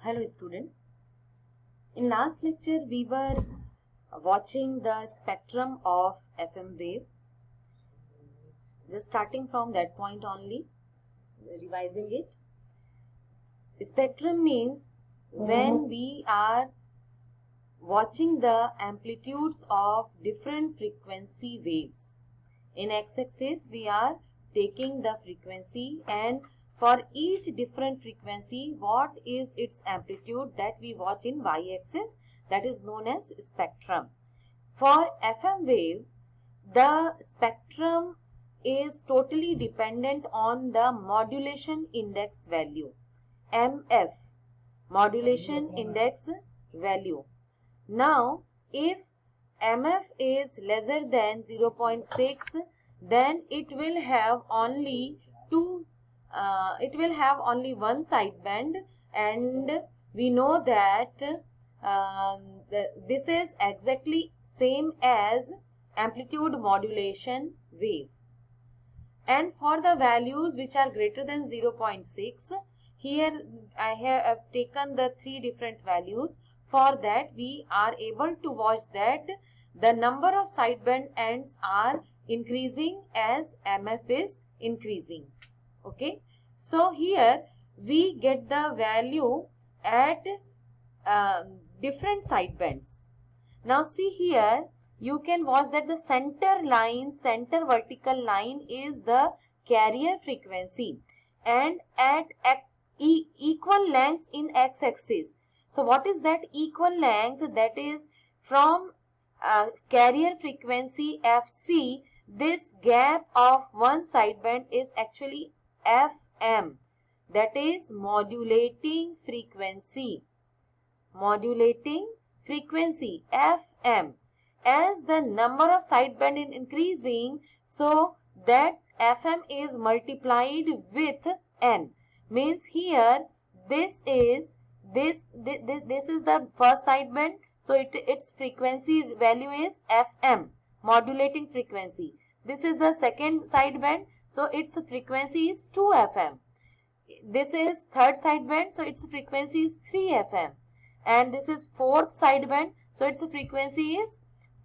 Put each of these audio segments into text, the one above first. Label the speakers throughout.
Speaker 1: Hello student. In last lecture we were watching the spectrum of FM wave. Just starting from that point only, revising it. Spectrum means when we are watching the amplitudes of different frequency waves. In x-axis we are taking the frequency, and for each different frequency what is its amplitude that we watch in y-axis, that is known as spectrum. For FM wave, the spectrum is totally dependent on the modulation index value, MF, modulation index value. Now if MF is lesser than 0.6, then it will have only one sideband, and we know that this is exactly same as amplitude modulation wave. And for the values which are greater than 0.6, here I have taken the three different values. For that we are able to watch that the number of sideband ends are increasing as MF is increasing. Okay, so here we get the value at different sidebands. Now see here, you can watch that the center vertical line is the carrier frequency, and at equal lengths in x-axis. So what is that equal length? That is from carrier frequency FC, this gap of one sideband is actually FM, that is modulating frequency. Modulating frequency FM. As the number of sideband is increasing, so that FM is multiplied with N. Means here this is the first sideband, so its frequency value is FM, modulating frequency. This is the second sideband, so its frequency is 2 FM. This is third sideband, so its frequency is 3 FM. And this is fourth sideband, so its frequency is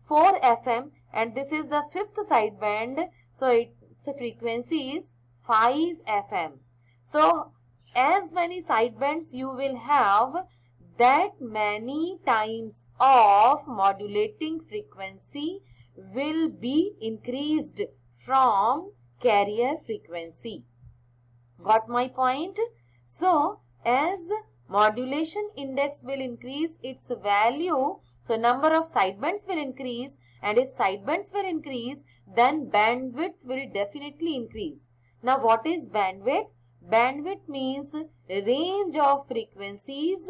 Speaker 1: 4 FM. And this is the fifth sideband, so its frequency is 5 FM. So as many sidebands you will have, that many times of modulating frequency will be increased from carrier frequency. Got my point? So as modulation index will increase its value, so number of sidebands will increase, and if sidebands will increase, then bandwidth will definitely increase. Now what is bandwidth? Bandwidth means range of frequencies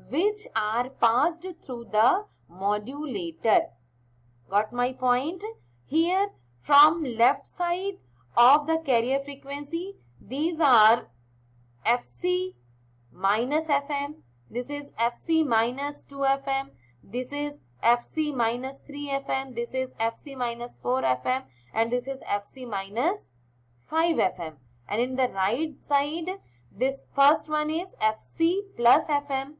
Speaker 1: which are passed through the modulator. Got my point? Here from left side of the carrier frequency, these are FC minus FM, this is FC minus 2 FM, this is FC minus 3 FM, this is FC minus 4 FM, and this is FC minus 5 FM. And in the right side, this first one is FC plus FM,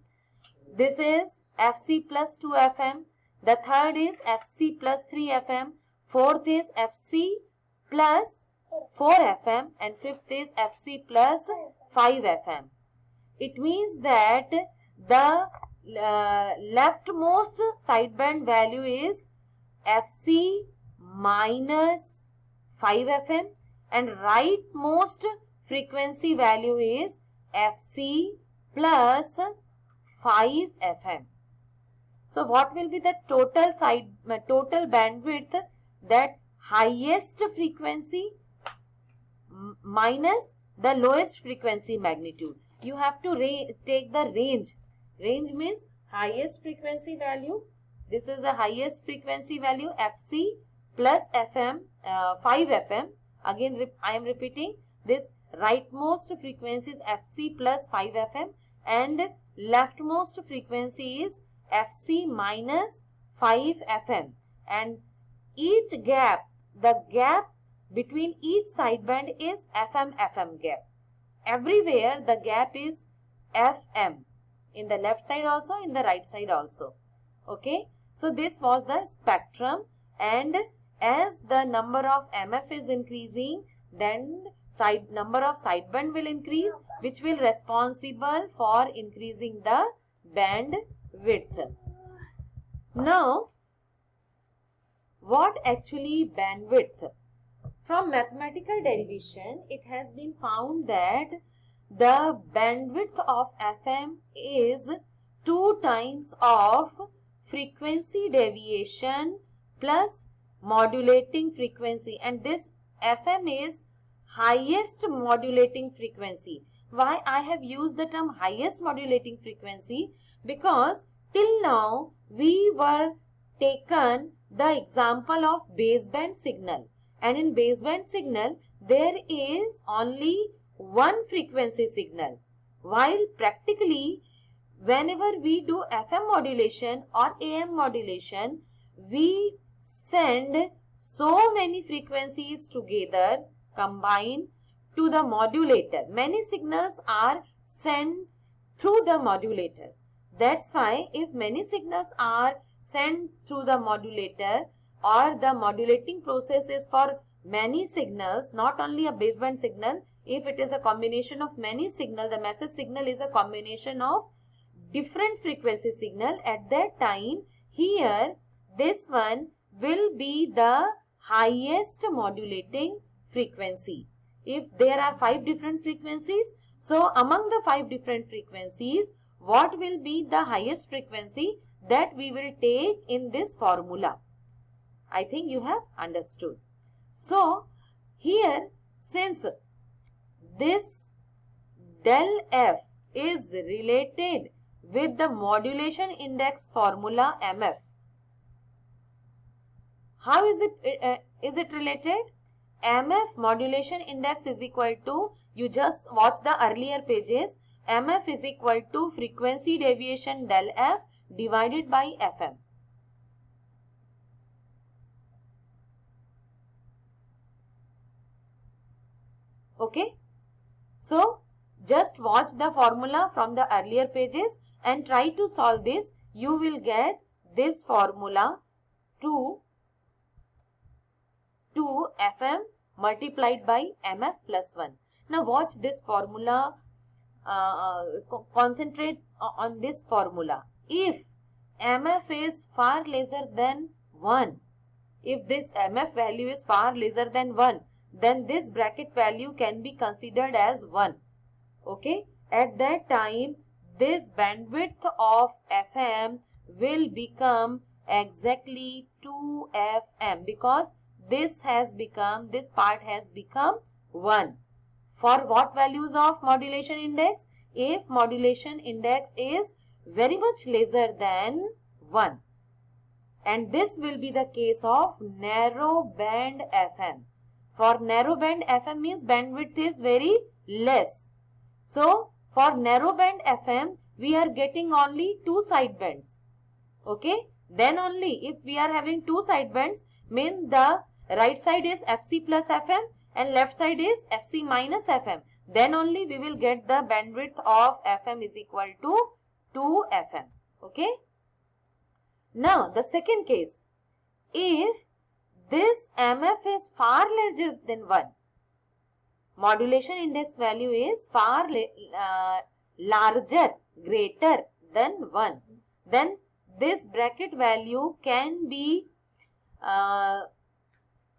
Speaker 1: this is FC plus 2 FM, the third is FC plus 3 FM, fourth is FC plus 4 FM, and fifth is FC plus 5 FM. It means that the leftmost sideband value is FC minus 5 FM, and rightmost frequency value is FC plus 5 FM. So what will be the total bandwidth? That highest frequency minus the lowest frequency magnitude. You have to take the range. Range means highest frequency value. This is the highest frequency value, FC plus FM, 5 FM. Again, I am repeating, this rightmost frequency is FC plus 5 FM, and leftmost frequency is FC minus 5 FM. And each gap, the gap between each sideband is FM-FM gap. Everywhere the gap is FM. in the left side also, in the right side also. Okay, so this was the spectrum, and as the number of MF is increasing, then number of sideband will increase, which will responsible for increasing the band width. Now, what actually bandwidth? From mathematical derivation, it has been found that the bandwidth of FM is 2 times of frequency deviation plus modulating frequency, and this FM is highest modulating frequency. Why I have used the term highest modulating frequency? Because till now we were taken the example of baseband signal, and in baseband signal there is only one frequency signal, while practically whenever we do FM modulation or AM modulation, we send so many frequencies together, combined to the modulator. Many signals are sent through the modulator. That's why if many signals are sent through the modulator, or the modulating process is for many signals, not only a baseband signal, if it is a combination of many signal, the message signal is a combination of different frequency signal. At that time, here this one will be the highest modulating frequency. If there are 5 different frequencies, so among the 5 different frequencies, what will be the highest frequency, that we will take in this formula. I think you have understood. So here, since this del F is related with the modulation index formula MF, how is it related? MF modulation index is equal to, you just watch the earlier pages, MF is equal to frequency deviation del F divided by FM. Okay, so just watch the formula from the earlier pages and try to solve this. You will get this formula 2 FM multiplied by MF plus 1. Now watch this formula, concentrate on this formula. If MF is far lesser than 1, if this MF value is far lesser than 1, then this bracket value can be considered as 1. Okay, at that time this bandwidth of FM will become exactly 2 FM, because this part has become 1. For what values of modulation index? If modulation index is very much lesser than 1. And this will be the case of narrow band FM. For narrow band FM means bandwidth is very less. So for narrow band FM, we are getting only 2 sidebands. Okay, then only if we are having 2 sidebands, means the right side is FC plus FM and left side is FC minus FM. Then only we will get the bandwidth of FM is equal to 2 FM. Okay. Now the second case, if this MF is far larger than 1, modulation index value is far larger, greater than 1, then this bracket value can be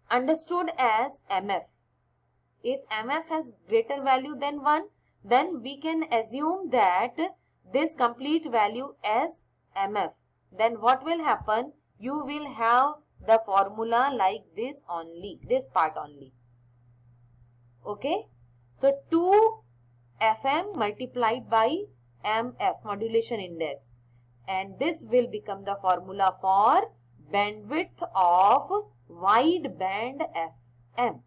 Speaker 1: understood as MF. If MF has greater value than 1, then we can assume that this complete value as MF. Then what will happen? You will have the formula like this only, this part only. Okay. So 2 FM multiplied by MF, modulation index. And this will become the formula for bandwidth of wideband FM.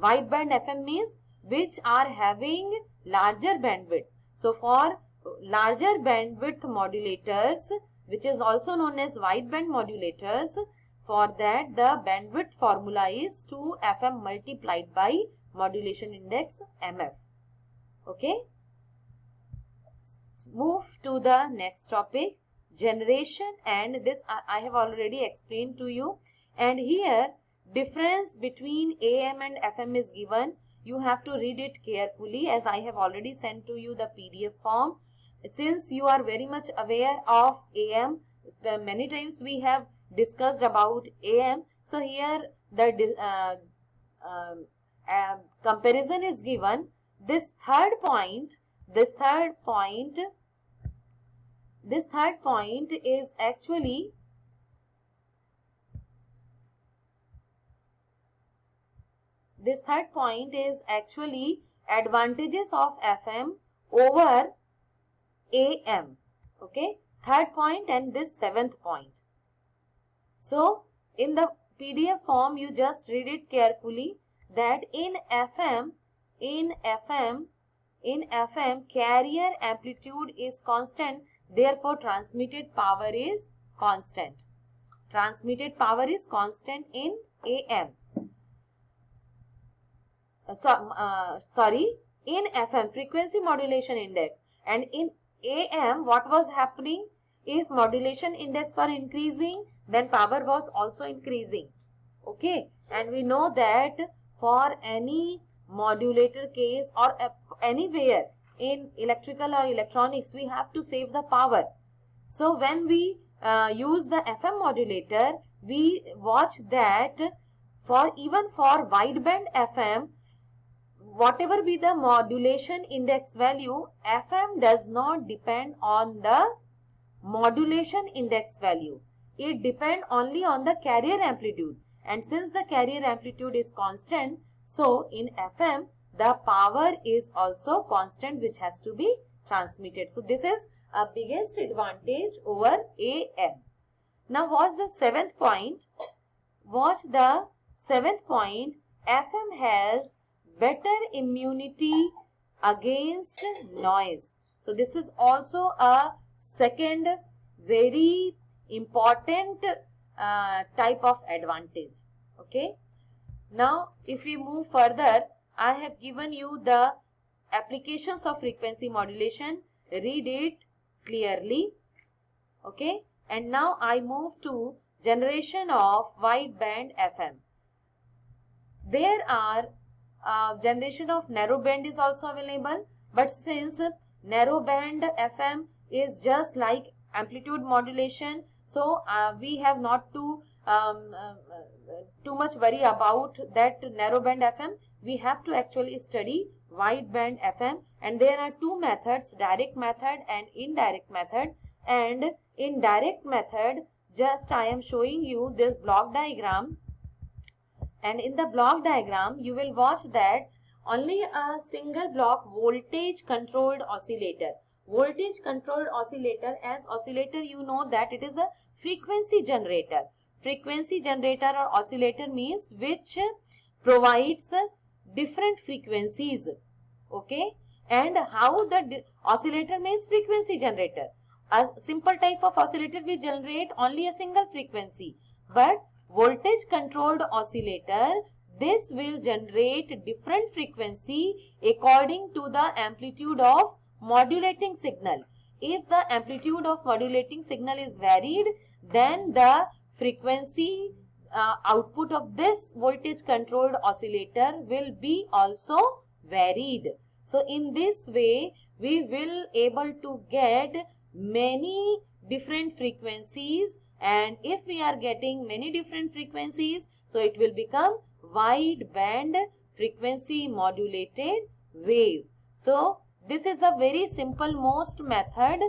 Speaker 1: Wideband FM means which are having larger bandwidth. So for larger bandwidth modulators, which is also known as wideband modulators, for that the bandwidth formula is 2 FM multiplied by modulation index MF. Okay. move to the next topic, generation, and this I have already explained to you. And here difference between AM and FM is given. You have to read it carefully, as I have already sent to you the PDF form. Since you are very much aware of AM, many times we have discussed about AM. So here the comparison is given. This third point is actually advantages of FM over AM. Okay, third point and this seventh point. So in the PDF form you just read it carefully, that in FM carrier amplitude is constant, therefore transmitted power is constant. Transmitted power is constant in AM. In FM, frequency modulation index, and in AM what was happening? If modulation index were increasing, then power was also increasing. Okay, and we know that for any modulator case or anywhere in electrical or electronics, we have to save the power. So when we use the FM modulator, we watch that even for wideband FM, whatever be the modulation index value, FM does not depend on the modulation index value. It depends only on the carrier amplitude. And since the carrier amplitude is constant, so in FM, the power is also constant, which has to be transmitted. So this is a biggest advantage over AM. Now watch the seventh point. FM has better immunity against noise. So this is also a second very important type of advantage. Okay. Now if we move further, I have given you the applications of frequency modulation. Read it clearly. Okay. And now I move to generation of wideband FM. There are generation of narrowband is also available, but since narrowband FM is just like amplitude modulation, so we have not to too much worry about that narrowband FM. We have to actually study wideband FM, and there are two methods, direct method and indirect method. And in direct method, just I am showing you this block diagram, and in the block diagram you will watch that only a single block voltage controlled oscillator. Voltage controlled oscillator, as oscillator you know that it is a frequency generator. Frequency generator or oscillator means which provides different frequencies. Okay, and how the oscillator means frequency generator. A simple type of oscillator will generate only a single frequency, but voltage controlled oscillator, this will generate different frequency according to the amplitude of modulating signal. If the amplitude of modulating signal is varied, then the frequency output of this voltage controlled oscillator will be also varied. So in this way we will able to get many different frequencies, and if we are getting many different frequencies, so it will become wide band frequency modulated wave. So this is a very simple most method,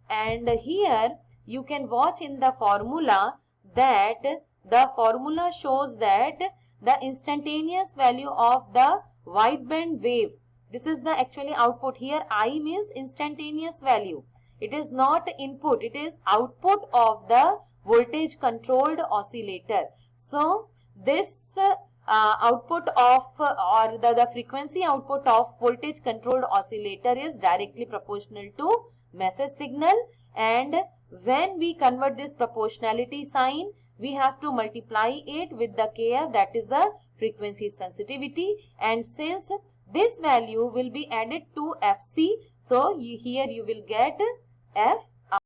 Speaker 1: and here you can watch in the formula that the formula shows that the instantaneous value of the wideband wave, this is the actually output. Here I means instantaneous value. It is not input, it is output of the voltage controlled oscillator. So this output of or the frequency output of voltage controlled oscillator is directly proportional to message signal, and when we convert this proportionality sign, we have to multiply it with the KF, that is the frequency sensitivity. And since This value will be added to FC. So here you will get F